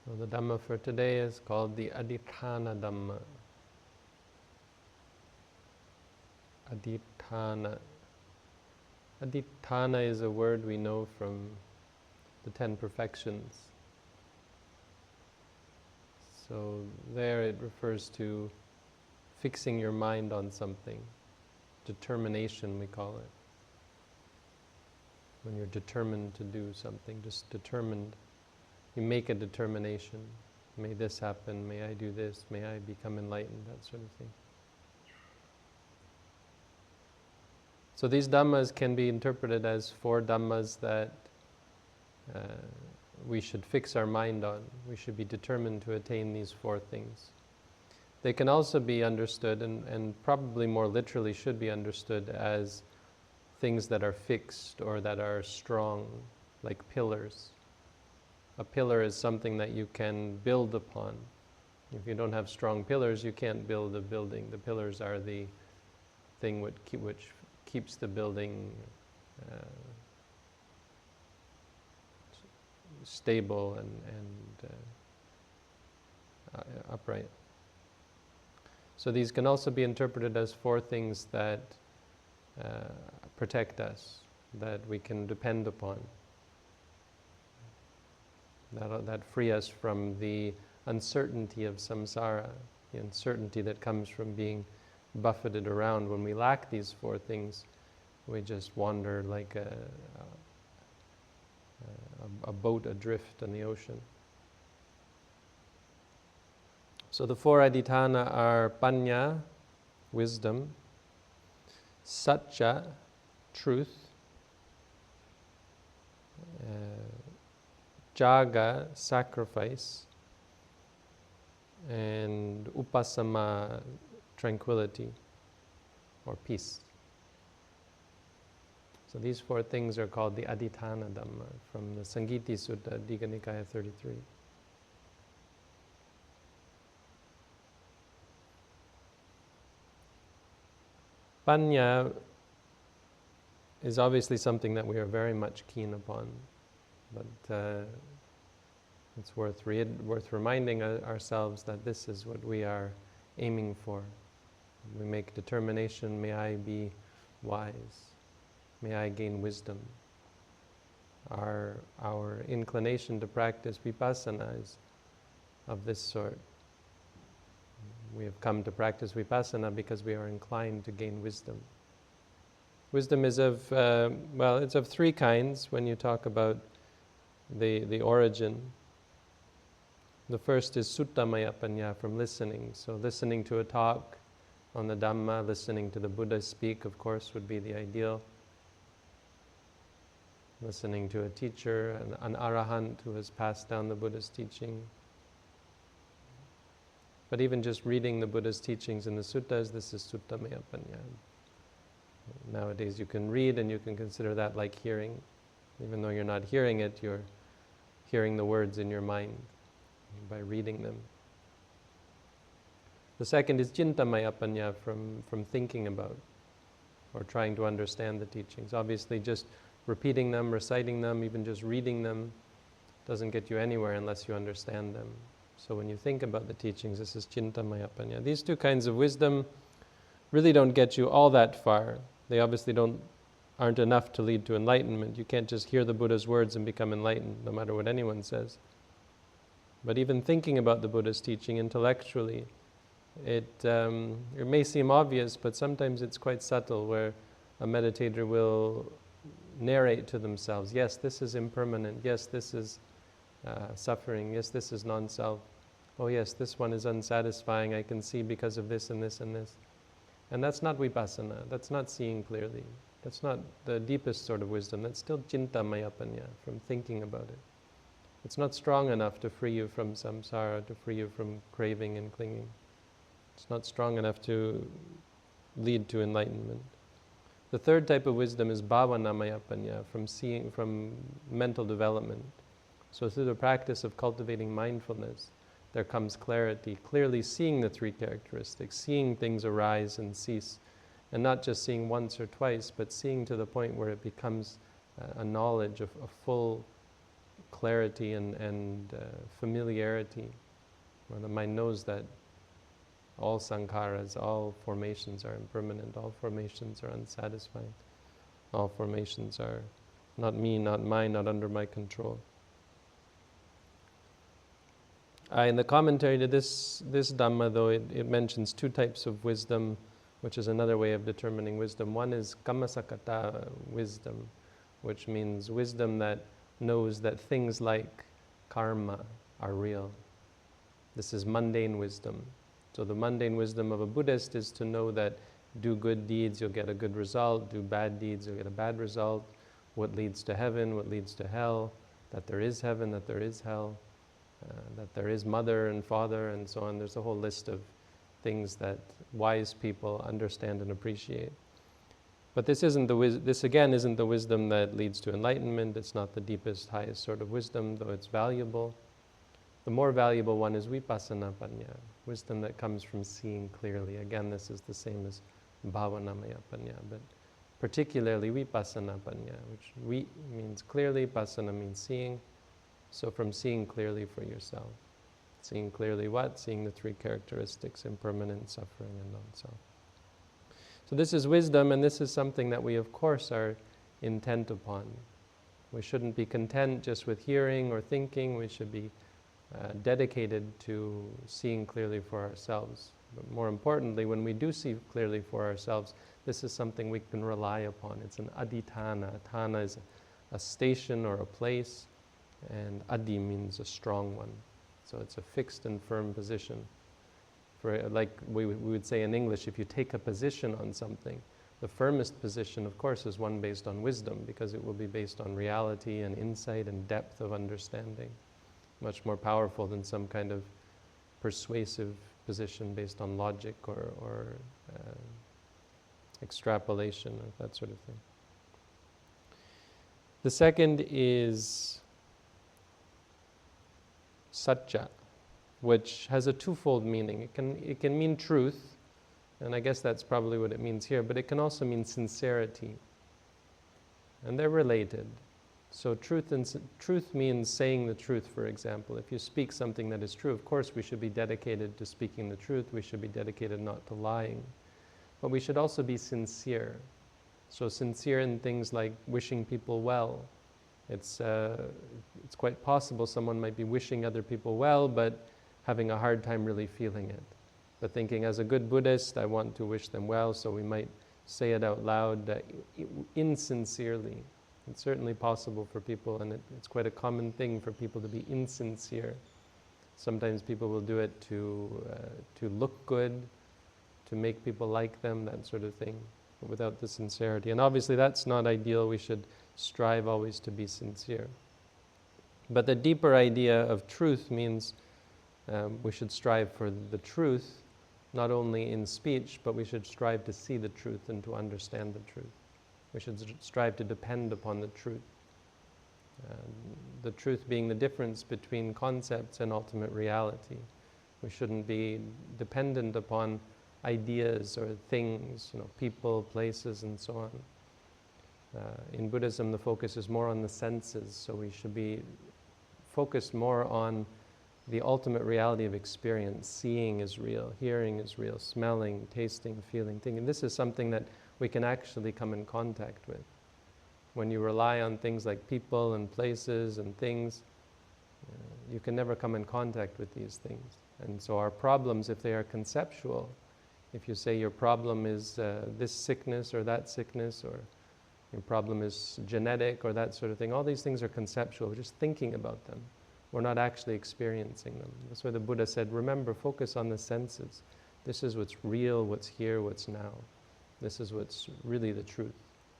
So the Dhamma for today is called the Adhitthāna Dhamma. Adhitthāna. Adhitthāna is a word we know from the 10 perfections. So there it refers to fixing your mind on something. Determination, we call it. When you're determined to do something, just determined. You make a determination. May this happen, may I do this, may I become enlightened, that sort of thing. So these Dhammas can be interpreted as 4 Dhammas that we should fix our mind on. We should be determined to attain these 4 things. They can also be understood, and probably more literally should be understood, as things that are fixed or that are strong, like pillars. A pillar is something that you can build upon. If you don't have strong pillars, you can't build a building. The pillars are the thing which keeps the building stable and upright. So these can also be interpreted as 4 things that protect us, that we can depend upon, that free us from the uncertainty of samsara, the uncertainty that comes from being buffeted around. When we lack these 4 things, we just wander like a boat adrift on the ocean. So the 4 adhitthāna are panna, wisdom, sacca, truth, caga, sacrifice, and upasama, tranquility or peace. So these 4 things are called the Adhitthāna Dhamma from the Saṅgiti Sutta, Digha Nikaya 33. Panna is obviously something that we are very much keen upon, but it's worth reminding ourselves that this is what we are aiming for. We make determination, may I be wise, may I gain wisdom. Our inclination to practice vipassana is of this sort. We have come to practice vipassana because we are inclined to gain wisdom. Wisdom is it's of 3 kinds when you talk about the origin. The first is suttamaya panya, from listening. So listening to a talk on the Dhammā, listening to the Buddha speak, of course, would be the ideal. Listening to a teacher, an arahant who has passed down the Buddha's teaching. But even just reading the Buddha's teachings in the suttas, this is suttamaya panya. Nowadays you can read and you can consider that like hearing. Even though you're not hearing it, you're hearing the words in your mind by reading them. The second is cintamaya panya, from thinking about or trying to understand the teachings. Obviously just repeating them, reciting them, even just reading them doesn't get you anywhere unless you understand them. So when you think about the teachings, this is cintamaya panya. These 2 kinds of wisdom really don't get you all that far. They obviously aren't enough to lead to enlightenment. You can't just hear the Buddha's words and become enlightened, no matter what anyone says. But even thinking about the Buddha's teaching intellectually, it may seem obvious, but sometimes it's quite subtle, where a meditator will narrate to themselves, yes, this is impermanent, yes, this is suffering, yes, this is non-self, oh yes, this one is unsatisfying, I can see because of this and this and this. And that's not vipassana, that's not seeing clearly, that's not the deepest sort of wisdom, that's still cintamaya panya, from thinking about it. It's not strong enough to free you from samsara, to free you from craving and clinging. It's not strong enough to lead to enlightenment. The third type of wisdom is bhavanamaya panya, from mental development. So through the practice of cultivating mindfulness, there comes clarity, clearly seeing the 3 characteristics, seeing things arise and cease, and not just seeing once or twice, but seeing to the point where it becomes a knowledge, a full, clarity and familiarity. Well, the mind knows that all sankharas, all formations are impermanent, all formations are unsatisfying, all formations are not me, not mine, not under my control. In the commentary to this Dhammā, though, it mentions two types of wisdom, which is another way of determining wisdom. One is kammasakata wisdom, which means wisdom that knows that things like karma are real. This is mundane wisdom. So the mundane wisdom of a Buddhist is to know that do good deeds, you'll get a good result. Do bad deeds, you'll get a bad result. What leads to heaven, what leads to hell, that there is heaven, that there is hell, that there is mother and father, and so on. There's a whole list of things that wise people understand and appreciate. But this again isn't the wisdom that leads to enlightenment. It's not the deepest, highest sort of wisdom, though it's valuable. The more valuable one is vipassana panya, wisdom that comes from seeing clearly. Again, this is the same as bhavanamaya panya, but particularly vipassana panya, which vi means clearly, passana means seeing. So from seeing clearly for yourself. Seeing clearly what? Seeing the three characteristics: impermanent, suffering, and non-self. So this is wisdom, and this is something that we, of course, are intent upon. We shouldn't be content just with hearing or thinking. We should be dedicated to seeing clearly for ourselves. But more importantly, when we do see clearly for ourselves, this is something we can rely upon. It's an Adhitthāna. Adhitthāna is a station or a place, and Adi means a strong one. So it's a fixed and firm position. For, like we would say in English, if you take a position on something, the firmest position, of course, is one based on wisdom, because it will be based on reality and insight and depth of understanding. Much more powerful than some kind of persuasive position based on logic or extrapolation or that sort of thing. The second is sacca, which has a twofold meaning. It can mean truth, and I guess that's probably what it means here, but it can also mean sincerity. And they're related. So truth means saying the truth, for example. If you speak something that is true, of course we should be dedicated to speaking the truth. We should be dedicated not to lying. But we should also be sincere. So sincere in things like wishing people well. It's quite possible someone might be wishing other people well, but having a hard time really feeling it. But thinking, as a good Buddhist, I want to wish them well, so we might say it out loud insincerely. It's certainly possible for people, and it's quite a common thing for people to be insincere. Sometimes people will do it to look good, to make people like them, that sort of thing, but without the sincerity. And obviously that's not ideal. We should strive always to be sincere. But the deeper idea of truth means we should strive for the truth, not only in speech, but we should strive to see the truth and to understand the truth. We should strive to depend upon the truth. The truth being the difference between concepts and ultimate reality. We shouldn't be dependent upon ideas or things, people, places, and so on. In Buddhism, the focus is more on the senses, so we should be focused more on the ultimate reality of experience. Seeing is real, hearing is real, smelling, tasting, feeling, thinking. This is something that we can actually come in contact with. When you rely on things like people and places and things, you can never come in contact with these things. And so our problems, if they are conceptual, if you say your problem is this sickness or that sickness, or your problem is genetic or that sort of thing, all these things are conceptual. We're just thinking about them. We're not actually experiencing them. That's why the Buddha said, remember, focus on the senses. This is what's real, what's here, what's now. This is what's really the truth,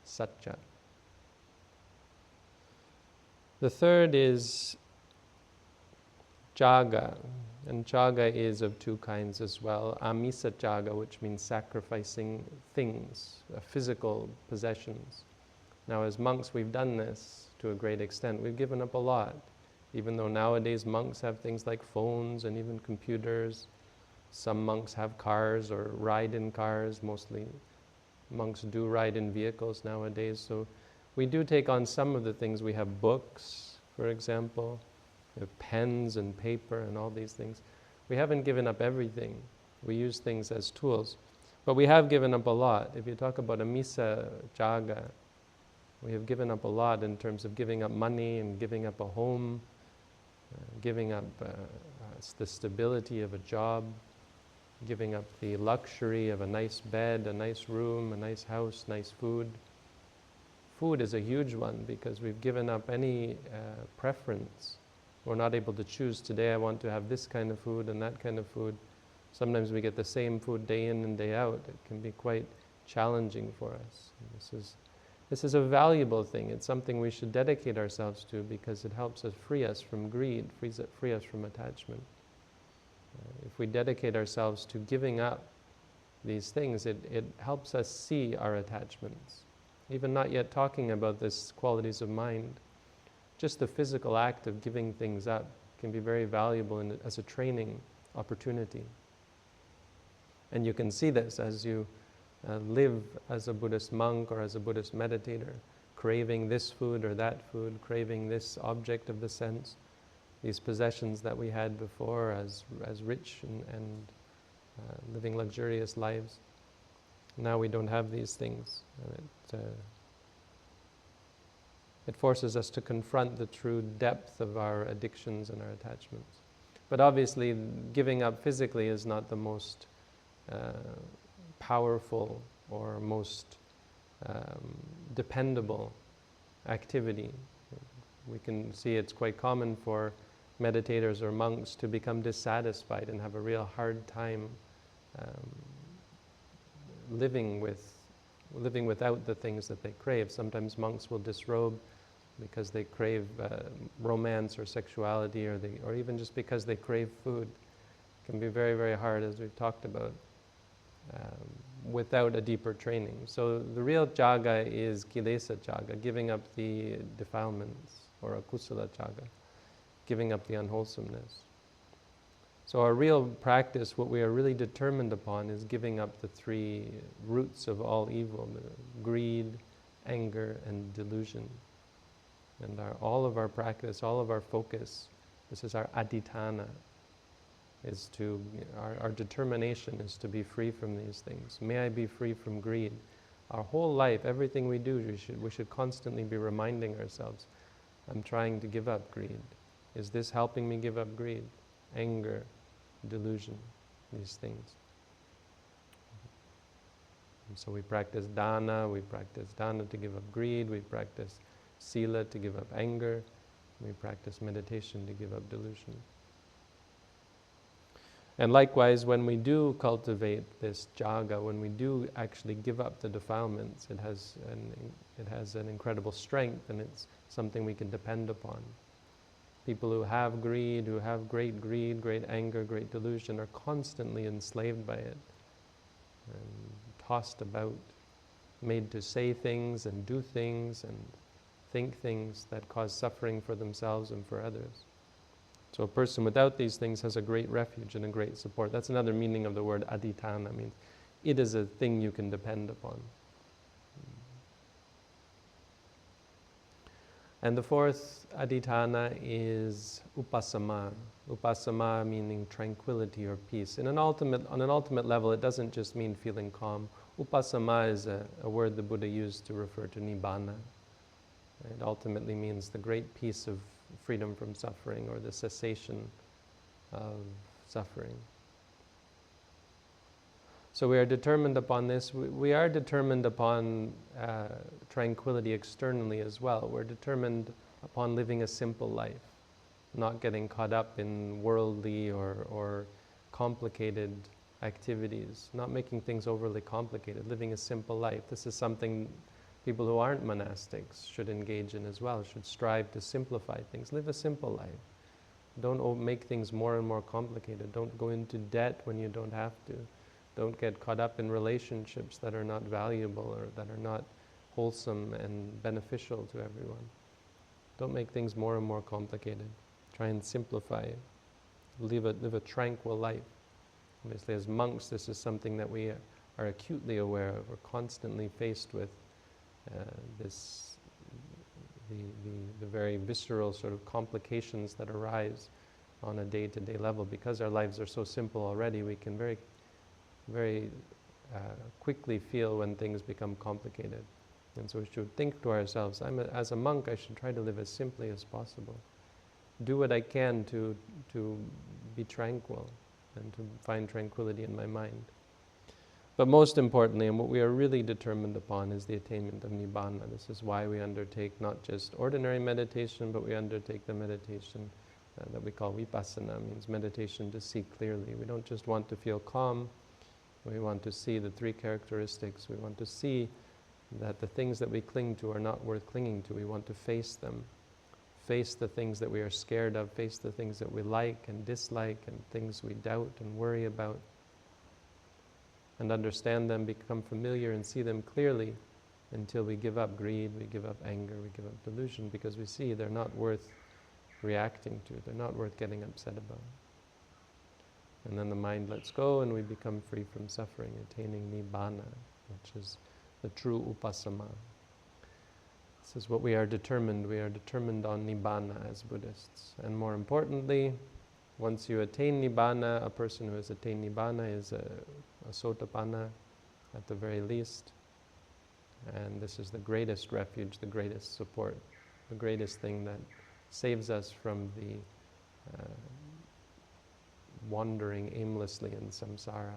sacca. The third is caga, and caga is of two kinds as well. Amisa caga, which means sacrificing things, physical possessions. Now as monks we've done this to a great extent. We've given up a lot, even though nowadays monks have things like phones and even computers. Some monks have cars or ride in cars. Mostly monks do ride in vehicles nowadays. So we do take on some of the things. We have books, for example. We have pens and paper and all these things. We haven't given up everything. We use things as tools. But we have given up a lot. If you talk about a misa caga, we have given up a lot in terms of giving up money and giving up a home, giving up the stability of a job, giving up the luxury of a nice bed, a nice room, a nice house, nice food. Food is a huge one because we've given up any preference. We're not able to choose, today I want to have this kind of food and that kind of food. Sometimes we get the same food day in and day out. It can be quite challenging for us. This is a valuable thing. It's something we should dedicate ourselves to because it helps us free us from greed, free us from attachment. If we dedicate ourselves to giving up these things, it helps us see our attachments. Even not yet talking about these qualities of mind, just the physical act of giving things up can be very valuable as a training opportunity. And you can see this as you live as a Buddhist monk or as a Buddhist meditator, craving this food or that food, craving this object of the sense, these possessions that we had before as rich and living luxurious lives. Now we don't have these things. And it forces us to confront the true depth of our addictions and our attachments. But obviously, giving up physically is not the most powerful or most dependable activity. We can see it's quite common for meditators or monks to become dissatisfied and have a real hard time living without the things that they crave. Sometimes monks will disrobe because they crave romance or sexuality, or even just because they crave food. It can be very, very hard, as we've talked about, without a deeper training. So the real caga is kilesa caga, giving up the defilements, or akusala caga, giving up the unwholesomeness. So our real practice, what we are really determined upon, is giving up the three roots of all evil: greed, anger, and delusion. And all of our practice, all of our focus, this is our Adhitthāna, is our determination is to be free from these things. May I be free from greed. Our whole life, everything we do, we should constantly be reminding ourselves, I'm trying to give up greed. Is this helping me give up greed? Anger, delusion, these things. And so we practice dana to give up greed, we practice sila to give up anger, we practice meditation to give up delusion. And likewise, when we do cultivate this caga, when we do actually give up the defilements, it has an incredible strength, and it's something we can depend upon. People who have greed, who have great greed, great anger, great delusion, are constantly enslaved by it, and tossed about, made to say things and do things and think things that cause suffering for themselves and for others. So a person without these things has a great refuge and a great support. That's another meaning of the word Adhitthāna. Means it is a thing you can depend upon. And the fourth Adhitthāna is upasama. Upasama meaning tranquility or peace. On an ultimate level, it doesn't just mean feeling calm. Upasama is a word the Buddha used to refer to nibbana. It ultimately means the great peace of freedom from suffering, or the cessation of suffering. So we are determined upon this. We are determined upon tranquility externally as well. We're determined upon living a simple life, not getting caught up in worldly or complicated activities, not making things overly complicated, living a simple life. This is something people who aren't monastics should engage in as well, should strive to simplify things. Live a simple life. Don't make things more and more complicated. Don't go into debt when you don't have to. Don't get caught up in relationships that are not valuable or that are not wholesome and beneficial to everyone. Don't make things more and more complicated. Try and simplify it. Live a tranquil life. Obviously, as monks, this is something that we are acutely aware of. We're constantly faced with the very visceral sort of complications that arise on a day-to-day level. Because our lives are so simple already, we can very quickly feel when things become complicated. And so we should think to ourselves, as a monk, I should try to live as simply as possible. Do what I can to be tranquil and to find tranquility in my mind. But most importantly, and what we are really determined upon, is the attainment of Nibbana. This is why we undertake not just ordinary meditation, but we undertake the meditation that we call vipassana, means meditation to see clearly. We don't just want to feel calm, we want to see the three characteristics. We want to see that the things that we cling to are not worth clinging to. We want to face them. Face the things that we are scared of, face the things that we like and dislike, and things we doubt and worry about. And understand them, become familiar and see them clearly until we give up greed, we give up anger, we give up delusion, because we see they're not worth reacting to, they're not worth getting upset about. And then the mind lets go and we become free from suffering, attaining Nibbana, which is the true upasama. This is what we are determined on Nibbana as Buddhists. And more importantly, once you attain Nibbana, a person who has attained Nibbana is a sotapanna at the very least. And this is the greatest refuge, the greatest support, the greatest thing that saves us from the wandering aimlessly in samsara,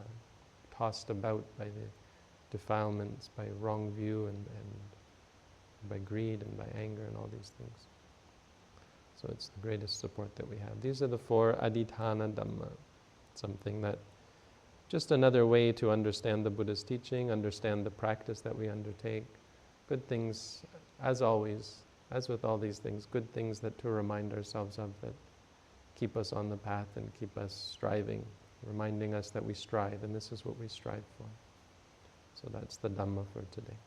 tossed about by the defilements, by wrong view and by greed and by anger and all these things. So it's the greatest support that we have. These are the 4 Adhitthāna Dhammā, something that, just another way to understand the Buddha's teaching, understand the practice that we undertake. Good things, as always, as with all these things, good things that to remind ourselves of, that keep us on the path and keep us striving, reminding us that we strive, and this is what we strive for. So that's the Dhammā for today.